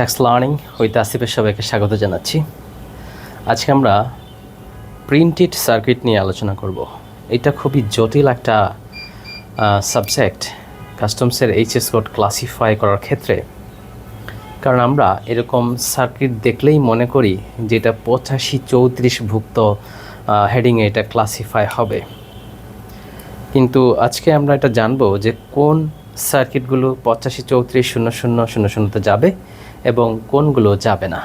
Tax learning with আসিফের সবাইকে স্বাগত জানাচ্ছি। আজকে আমরা প্রিন্টেড সার্কিট নিয়ে আলোচনা করব। এটা খুবই জটিল একটা সাবজেক্ট কাস্টমসের এইচএস কোড ক্লাসিফাই করার ক্ষেত্রে, কারণ আমরা এরকম সার্কিট দেখলেই মনে করি যে এটা 85-34 ভুক্ত হেডিংয়ে এটা ক্লাসিফাই হবে, কিন্তু আজকে আমরা এটা জানবো যে কোন সার্কিটগুলো 85-34-00-00 যাবে এবং কোনগুলো যাবে না।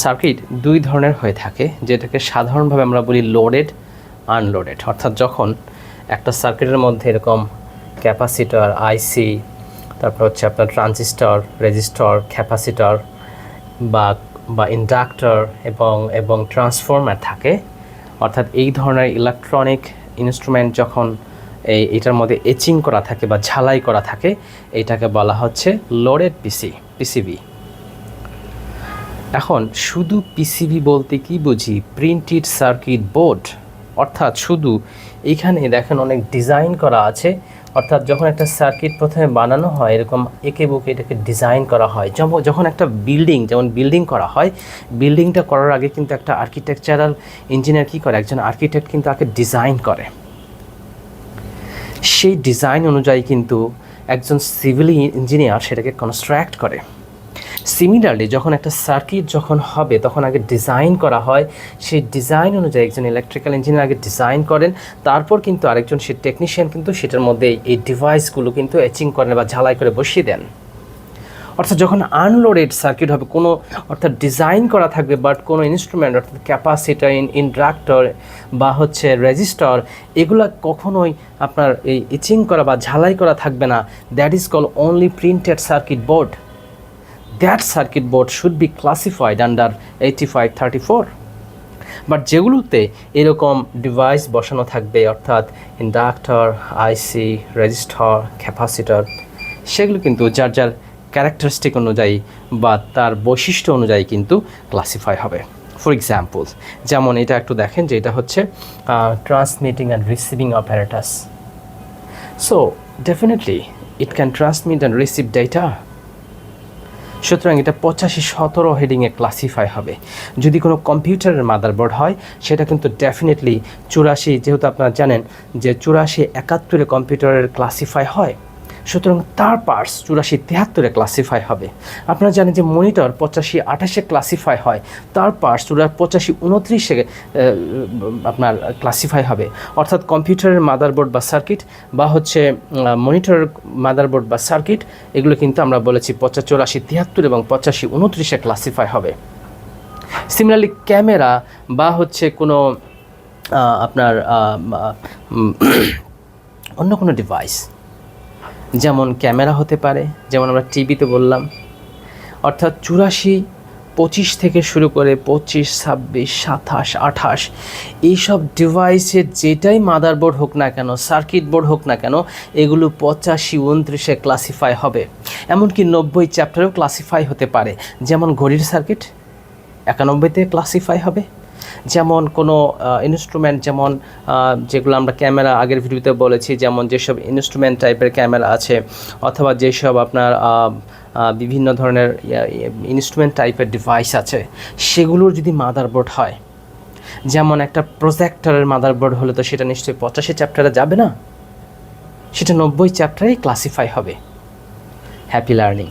সার্কিট দুই ধরনের হয়ে থাকে, যেটাকে সাধারণভাবে আমরা বলি লোডেড, আনলোডেড। অর্থাৎ যখন একটা সার্কিটের মধ্যে এরকম ক্যাপাসিটর, আইসি, তারপর হচ্ছে আপনার ট্রানজিস্টর, রেজিস্টর, ক্যাপাসিটর বা ইন্ডাক্টর এবং ট্রান্সফরমার থাকে, অর্থাৎ এই ধরনের ইলেকট্রনিক ইনস্ট্রুমেন্ট যখন এটার মধ্যে এচিং করা থাকে বা ঝালাই করা থাকে, এটাকে বলা হচ্ছে লোডেড পিসিবি। এখন শুধু পিসিবি বলতে কি বুঝি? Printed circuit board. অর্থাৎ শুধু এইখানে দেখেন অনেক ডিজাইন করা আছে, অর্থাৎ যখন একটা সার্কিট প্রথমে বানানো হয় এরকম একে বুকে এটাকে ডিজাইন করা হয়। যখন একটা বিল্ডিং করা হয়, বিল্ডিংটা করার আগে কিন্তু একটা আর্কিটেকচারাল ইঞ্জিনিয়ার কী করে, একজন আর্কিটেক্ট কিন্তু আগে ডিজাইন করে। সেই ডিজাইন অনুযায়ী কিন্তু একজন সিভিল ইঞ্জিনিয়ার সেটাকে কনস্ট্রাক্ট করে। সিমিলারলি যখন একটা সার্কিট যখন হবে তখন আগে ডিজাইন করা হয়, সেই ডিজাইন অনুযায়ী একজন ইলেকট্রিক্যাল ইঞ্জিনিয়ার আগে ডিজাইন করেন, তারপর কিন্তু আরেকজন সেই টেকনিশিয়ান কিন্তু সেটার মধ্যে এই ডিভাইসগুলো কিন্তু এচিং করেন বা ঝালাই করে বসিয়ে দেন। অর্থাৎ যখন আনলোডেড সার্কিট হবে, অর্থাৎ ডিজাইন করা থাকবে বাট কোনো ইনস্ট্রুমেন্ট অর্থাৎ ক্যাপাসিটর, ইন্ডাক্টর বা হচ্ছে রেজিস্টর, এগুলা কখনোই আপনার এই ইচিং করা বা ঝালাই করা থাকবে না। That is call only printed circuit board. That circuit board should be classified under 8534. But যেগুলোতে এরকম ডিভাইস বসানো থাকবে, অর্থাৎ ইন্ডাক্টর, আইসি, রেজিস্টর, ক্যাপাসিটর, সেগুলো কিন্তু যার ক্যারেক্টারিস্টিক অনুযায়ী বা তার বৈশিষ্ট্য অনুযায়ী কিন্তু ক্লাসিফাই হবে। ফর এক্সাম্পল, যেমন এটা একটু দেখেন যে এটা হচ্ছে transmitting and receiving apparatus. So definitely it can transmit and receive data. সুতরাং এটা 85-17 হেডিংয়ে ক্লাসিফাই হবে। যদি কোনো কম্পিউটারের মাদারবোর্ড হয় সেটা কিন্তু ডেফিনেটলি 84, যেহেতু আপনারা জানেন যে 84-71 কম্পিউটারের ক্লাসিফাই হয়, সুতরাং তার পার্টস 84-73 ক্লাসিফাই হবে। আপনারা জানেন যে মনিটর 85-28 ক্লাসিফাই হয়, তার পার্টস 85-29 আপনার ক্লাসিফাই হবে। অর্থাৎ কম্পিউটারের মাদারবোর্ড বা সার্কিট বা হচ্ছে মনিটরের মাদারবোর্ড বা সার্কিট, এগুলো কিন্তু আমরা বলেছি 84-73 এবং 85-29 ক্লাসিফাই হবে। সিমিলারলি ক্যামেরা বা হচ্ছে কোনো আপনার অন্য কোনো ডিভাইস, যেমন ক্যামেরা হতে পারে, যেমন আমরা টিভিতে বললাম, অর্থাৎ 84-25 থেকে শুরু করে 25, 26, 27, 28 এইসব ডিভাইসের যেটাই মাদারবোর্ড হোক না কেন, সার্কিট বোর্ড হোক না কেন, এগুলো 85-29 ক্লাসিফাই হবে। এমনকি 90 চ্যাপ্টারেও ক্লাসিফাই হতে পারে। যেমন ঘড়ির সার্কিট 91-তে ক্লাসিফাই হবে। যেমন কোনো ইনস্ট্রুমেন্ট, যেমন যেগুলো আমরা ক্যামেরা আগের ভিডিওতে বলেছি, যেমন যেসব ইনস্ট্রুমেন্ট টাইপের ক্যামেরা আছে, অথবা যেসব আপনার বিভিন্ন ধরনের ইনস্ট্রুমেন্ট টাইপের ডিভাইস আছে, সেগুলোর যদি মাদারবোর্ড হয়, যেমন একটা প্রজেক্টরের মাদারবোর্ড হলে তো সেটা নিশ্চয়ই 85 চ্যাপ্টারে যাবে না, সেটা 90 চ্যাপ্টারেই ক্লাসিফাই হবে। Happy learning.